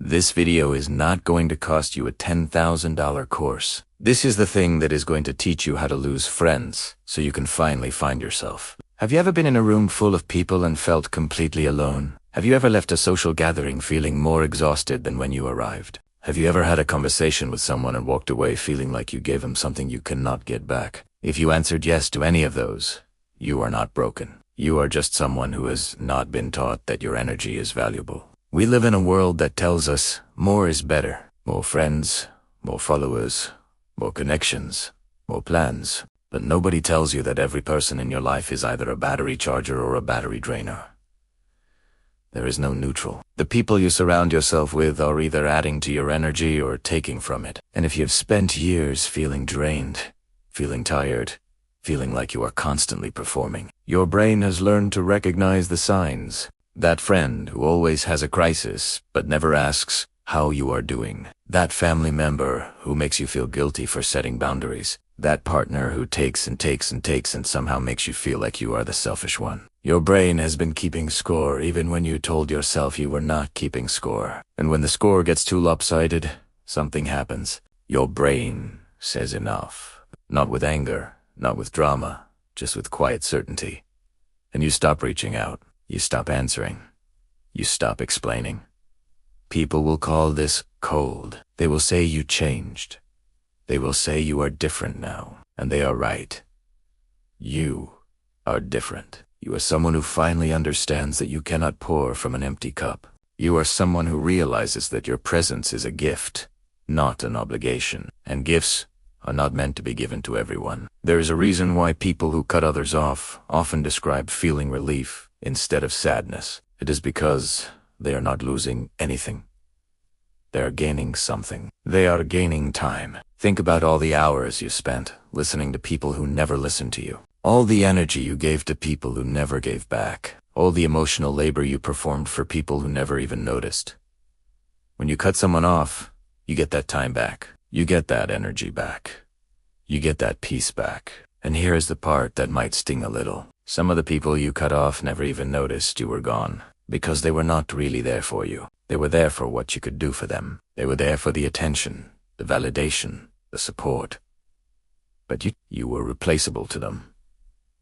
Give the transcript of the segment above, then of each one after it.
This video is not going to cost you a $10,000 course. This is the thing that is going to teach you how to lose friends so you can finally find yourself. Have you ever been in a room full of people and felt completely alone? Have you ever left a social gathering feeling more exhausted than when you arrived? Have you ever had a conversation with someone and walked away feeling like you gave them something you cannot get back? If you answered yes to any of those, you are not broken. You are just someone who has not been taught that your energy is valuable. We live in a world that tells us more is better. More friends, more followers, more connections, more plans. But nobody tells you that every person in your life is either a battery charger or a battery drainer. There is no neutral. The people you surround yourself with are either adding to your energy or taking from it. And if you've spent years feeling drained, feeling tired, feeling like you are constantly performing, your brain has learned to recognize the signs. That friend who always has a crisis but never asks how you are doing. That family member who makes you feel guilty for setting boundaries. That partner who takes and takes and takes and somehow makes you feel like you are the selfish one. Your brain has been keeping score even when you told yourself you were not keeping score. And when the score gets too lopsided, something happens. Your brain says enough. Not with anger, not with drama, just with quiet certainty. And you stop reaching out. You stop answering. You stop explaining. People will call this cold. They will say you changed. They will say you are different now. And they are right. You are different. You are someone who finally understands that you cannot pour from an empty cup. You are someone who realizes that your presence is a gift, not an obligation. And gifts are not meant to be given to everyone. There is a reason why people who cut others off often describe feeling relief instead of sadness. It is because they are not losing anything. They are gaining something. They are gaining time. Think about all the hours you spent listening to people who never listened to you. All the energy you gave to people who never gave back. All the emotional labor you performed for people who never even noticed. When you cut someone off, you get that time back. You get that energy back. You get that peace back. And here is the part that might sting a little. Some of the people you cut off never even noticed you were gone, because they were not really there for you. They were there for what you could do for them. They were there for the attention, the validation, the support. But you were replaceable to them.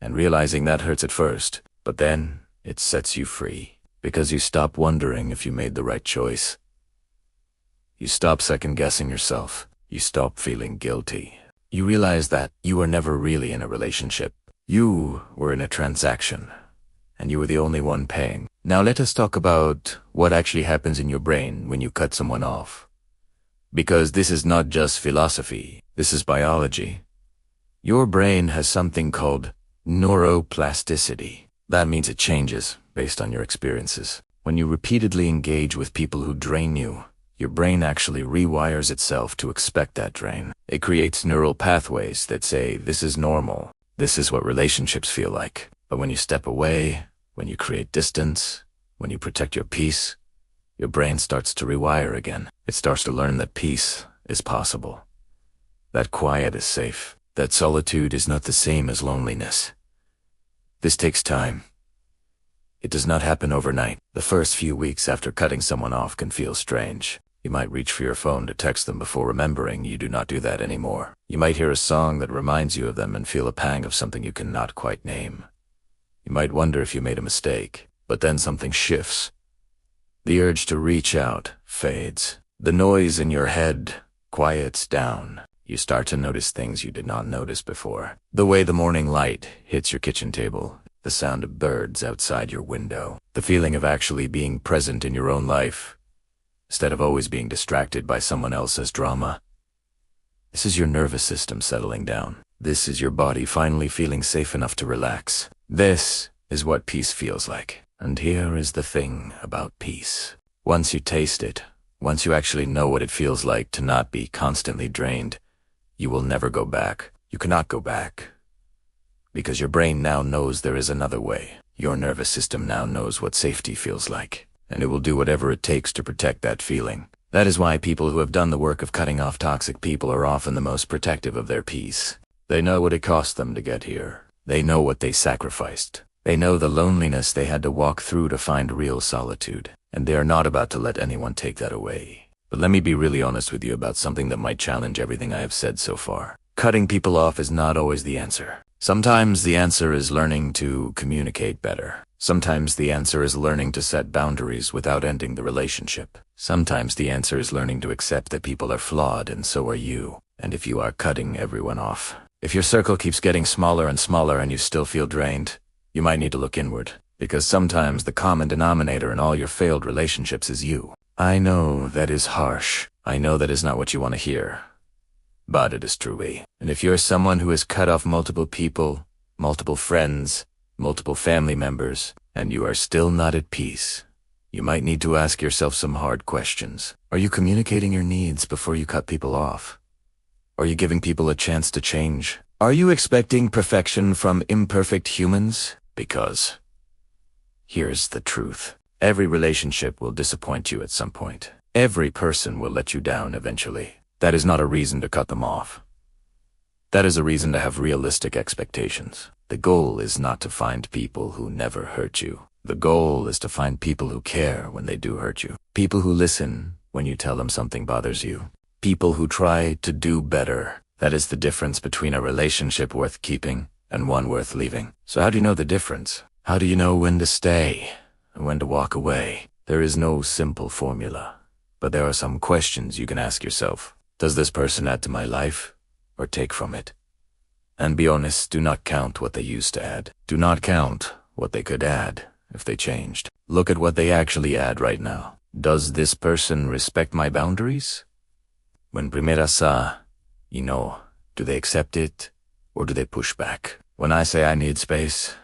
And realizing that hurts at first, but then it sets you free, because you stop wondering if you made the right choice. You stop second-guessing yourself. You stop feeling guilty. You realize that you were never really in a relationship. You were in a transaction, and you were the only one paying. Now let us talk about what actually happens in your brain when you cut someone off. Because this is not just philosophy, this is biology. Your brain has something called neuroplasticity. That means it changes based on your experiences. When you repeatedly engage with people who drain you, your brain actually rewires itself to expect that drain. It creates neural pathways that say, this is normal. This is what relationships feel like. But when you step away, when you create distance, when you protect your peace, your brain starts to rewire again. It starts to learn that peace is possible. That quiet is safe. That solitude is not the same as loneliness. This takes time. It does not happen overnight. The first few weeks after cutting someone off can feel strange. You might reach for your phone to text them before remembering you do not do that anymore. You might hear a song that reminds you of them and feel a pang of something you cannot quite name. You might wonder if you made a mistake, but then something shifts. The urge to reach out fades. The noise in your head quiets down. You start to notice things you did not notice before. The way the morning light hits your kitchen table, the sound of birds outside your window, the feeling of actually being present in your own life, instead of always being distracted by someone else's drama. This is your nervous system settling down. This is your body finally feeling safe enough to relax. This is what peace feels like. And here is the thing about peace. Once you taste it, once you actually know what it feels like to not be constantly drained, you will never go back. You cannot go back. Because your brain now knows there is another way. Your nervous system now knows what safety feels like. And it will do whatever it takes to protect that feeling. That is why people who have done the work of cutting off toxic people are often the most protective of their peace. They know what it cost them to get here. They know what they sacrificed. They know the loneliness they had to walk through to find real solitude. and they are not about to let anyone take that away. But let me be really honest with you about something that might challenge everything I have said so far. Cutting people off is not always the answer. Sometimes the answer is learning to communicate better. Sometimes the answer is learning to set boundaries without ending the relationship. Sometimes the answer is learning to accept that people are flawed and so are you. And if you are cutting everyone off, if your circle keeps getting smaller and smaller and you still feel drained, you might need to look inward. Because sometimes the common denominator in all your failed relationships is you. I know that is harsh. I know that is not what you want to hear. But it is true. And if you're someone who has cut off multiple people, multiple friends, multiple family members, and you are still not at peace, you might need to ask yourself some hard questions. Are you communicating your needs before you cut people off? Are you giving people a chance to change? Are you expecting perfection from imperfect humans? Because here's the truth. Every relationship will disappoint you at some point. Every person will let you down eventually. That is not a reason to cut them off. That is a reason to have realistic expectations. The goal is not to find people who never hurt you. The goal is to find people who care when they do hurt you. People who listen when you tell them something bothers you. People who try to do better. That is the difference between a relationship worth keeping and one worth leaving. So how do you know the difference? How do you know when to stay and when to walk away? There is no simple formula, but there are some questions you can ask yourself. Does this person add to my life or take from it? And be honest, do not count what they used to add. Do not count what they could add if they changed. Look at what they actually add right now. Does this person respect my boundaries? When primera sa, do they accept it or do they push back? When I say I need space,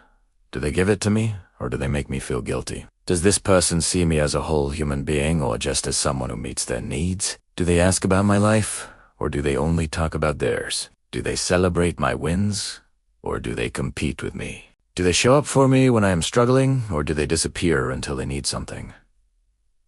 do they give it to me or do they make me feel guilty? Does this person see me as a whole human being or just as someone who meets their needs? Do they ask about my life or do they only talk about theirs? Do they celebrate my wins or do they compete with me? Do they show up for me when I am struggling or do they disappear until they need something?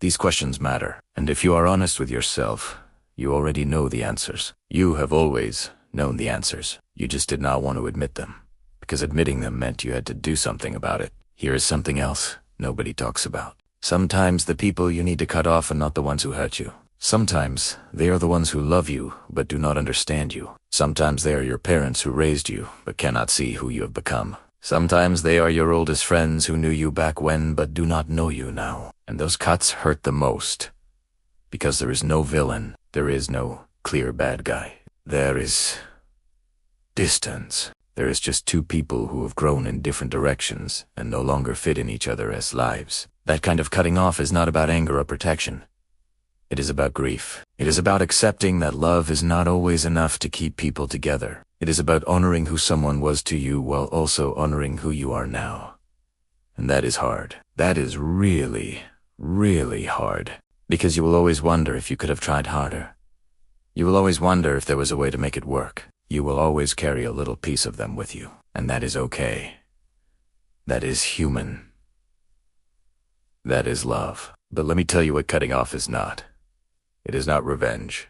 These questions matter, and if you are honest with yourself, you already know the answers. You have always known the answers. You just did not want to admit them, because admitting them meant you had to do something about it. Here is something else nobody talks about. Sometimes the people you need to cut off are not the ones who hurt you. Sometimes they are the ones who love you but do not understand you. Sometimes they are your parents who raised you but cannot see who you have become. Sometimes they are your oldest friends who knew you back when but do not know you now. And those cuts hurt the most, because there is no villain, there is no clear bad guy. There is distance. There is just two people who have grown in different directions and no longer fit in each other as lives. That kind of cutting off is not about anger or protection. It is about grief. It is about accepting that love is not always enough to keep people together. It is about honoring who someone was to you while also honoring who you are now. And that is hard. That is really, really hard. Because you will always wonder if you could have tried harder. You will always wonder if there was a way to make it work. You will always carry a little piece of them with you. And that is okay. That is human. That is love. But let me tell you what cutting off is not. It is not revenge.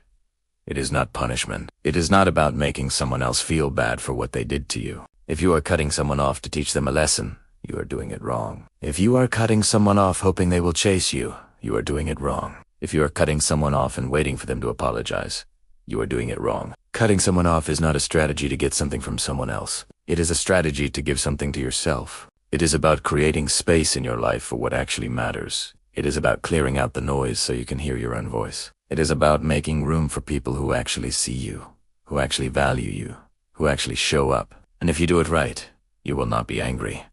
It is not punishment. It is not about making someone else feel bad for what they did to you. If you are cutting someone off to teach them a lesson, you are doing it wrong. If you are cutting someone off hoping they will chase you, you are doing it wrong. If you are cutting someone off and waiting for them to apologize, you are doing it wrong. Cutting someone off is not a strategy to get something from someone else. It is a strategy to give something to yourself. It is about creating space in your life for what actually matters. It is about clearing out the noise so you can hear your own voice. It is about making room for people who actually see you, who actually value you, who actually show up. And if you do it right, you will not be angry.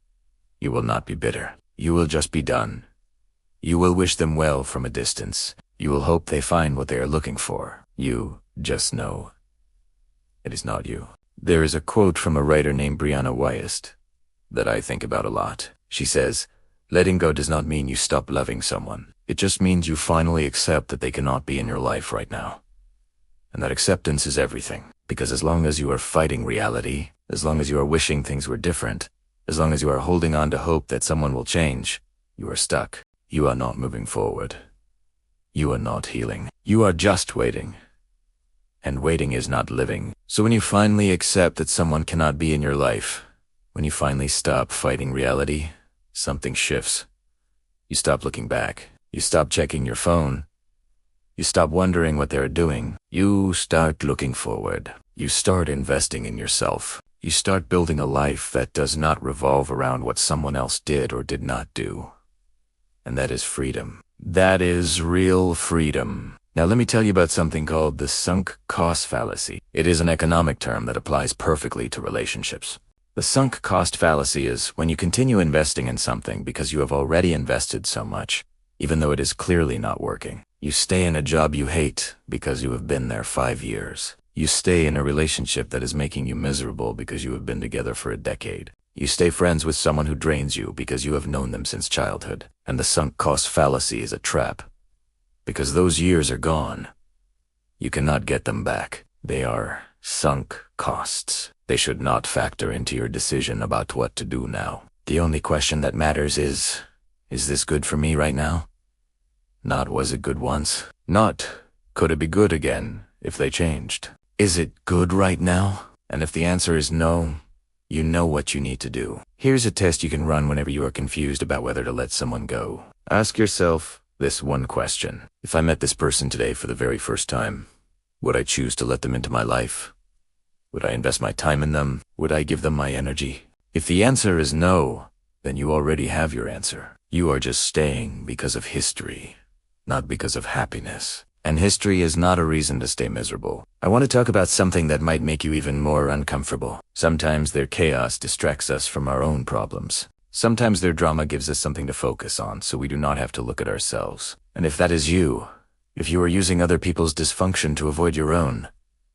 You will not be bitter. You will just be done. You will wish them well from a distance. You will hope they find what they are looking for. You just know it is not you. There is a quote from a writer named Brianna Wyest that I think about a lot. She says, "Letting go does not mean you stop loving someone. It just means you finally accept that they cannot be in your life right now." And that acceptance is everything. Because as long as you are fighting reality, as long as you are wishing things were different, as long as you are holding on to hope that someone will change, you are stuck. You are not moving forward. You are not healing. You are just waiting. And waiting is not living. So when you finally accept that someone cannot be in your life, when you finally stop fighting reality, something shifts. You stop looking back. You stop checking your phone. You stop wondering what they're doing. You start looking forward. You start investing in yourself. You start building a life that does not revolve around what someone else did or did not do. And that is freedom. That is real freedom. Now let me tell you about something called the sunk cost fallacy. It is an economic term that applies perfectly to relationships. The sunk cost fallacy is when you continue investing in something because you have already invested so much, even though it is clearly not working. You stay in a job you hate because you have been there 5 years. You stay in a relationship that is making you miserable because you have been together for a decade. You stay friends with someone who drains you because you have known them since childhood. And the sunk cost fallacy is a trap. Because those years are gone. You cannot get them back. They are sunk costs. They should not factor into your decision about what to do now. The only question that matters is this good for me right now? Not was it good once? Not could it be good again if they changed? Is it good right now? And if the answer is no, you know what you need to do. Here's a test you can run whenever you are confused about whether to let someone go. Ask yourself this one question. If I met this person today for the very first time, would I choose to let them into my life? Would I invest my time in them? Would I give them my energy? If the answer is no, then you already have your answer. You are just staying because of history, not because of happiness. And history is not a reason to stay miserable. I want to talk about something that might make you even more uncomfortable. Sometimes their chaos distracts us from our own problems. Sometimes their drama gives us something to focus on so we do not have to look at ourselves. And if that is you, if you are using other people's dysfunction to avoid your own,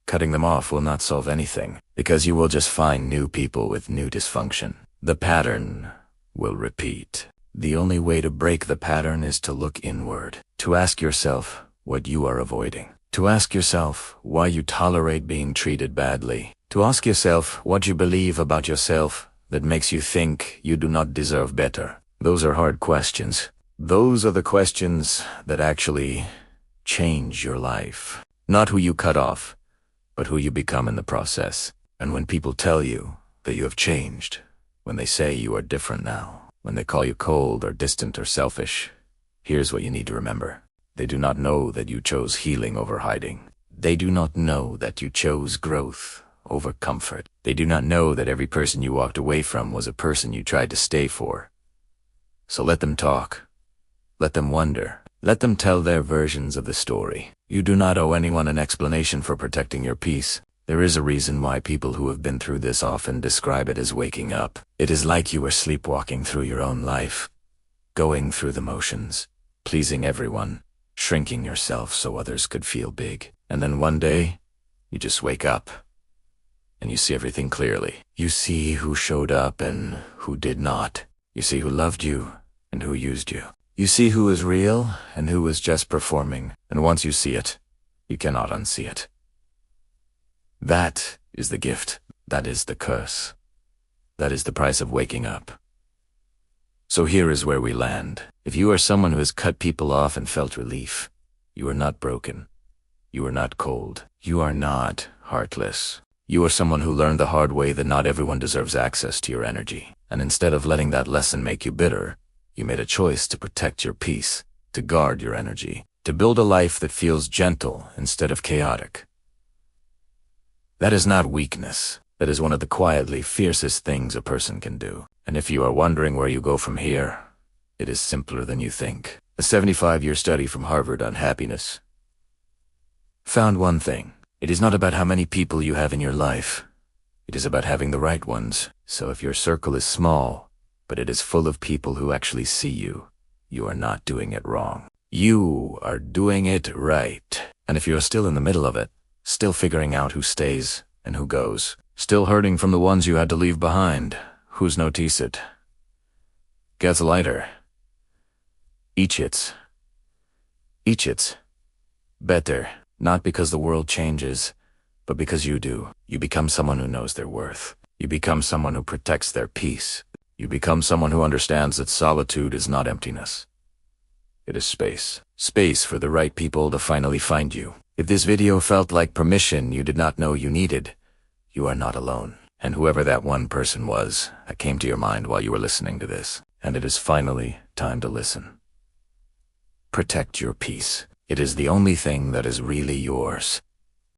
cutting them off will not solve anything, because you will just find new people with new dysfunction. The pattern will repeat. The only way to break the pattern is to look inward, to ask yourself what you are avoiding, to ask yourself why you tolerate being treated badly, to ask yourself what you believe about yourself that makes you think you do not deserve better. Those are hard questions. Those are the questions that actually change your life. Not who you cut off, but who you become in the process. And when people tell you that you have changed, when they say you are different now, when they call you cold or distant or selfish, here's what you need to remember. They do not know that you chose healing over hiding. They do not know that you chose growth over comfort. They do not know that every person you walked away from was a person you tried to stay for. So let them talk. Let them wonder. Let them tell their versions of the story. You do not owe anyone an explanation for protecting your peace. There is a reason why people who have been through this often describe it as waking up. It is like you were sleepwalking through your own life, going through the motions, pleasing everyone, shrinking yourself so others could feel big. And then one day, you just wake up, and you see everything clearly. You see who showed up and who did not. You see who loved you and who used you. You see who is real and who was just performing. And once you see it, you cannot unsee it. That is the gift. That is the curse. That is the price of waking up. So here is where we land. If you are someone who has cut people off and felt relief, you are not broken. You are not cold. You are not heartless. You are someone who learned the hard way that not everyone deserves access to your energy. And instead of letting that lesson make you bitter, you made a choice to protect your peace, to guard your energy, to build a life that feels gentle instead of chaotic. That is not weakness. That is one of the quietly fiercest things a person can do. And if you are wondering where you go from here, it is simpler than you think. A 75-year study from Harvard on happiness found one thing. It is not about how many people you have in your life. It is about having the right ones. So if your circle is small, but it is full of people who actually see you, you are not doing it wrong. You are doing it right. And if you are still in the middle of it, still figuring out who stays and who goes, still hurting from the ones you had to leave behind, who's notice it? Gets lighter. Each it's better, not because the world changes, but because you do. You become someone who knows their worth. You become someone who protects their peace. You become someone who understands that solitude is not emptiness. It is space. Space for the right people to finally find you. If this video felt like permission you did not know you needed, you are not alone. And whoever that one person was that came to your mind while you were listening to this, and it is finally time to listen. Protect your peace. It is the only thing that is really yours.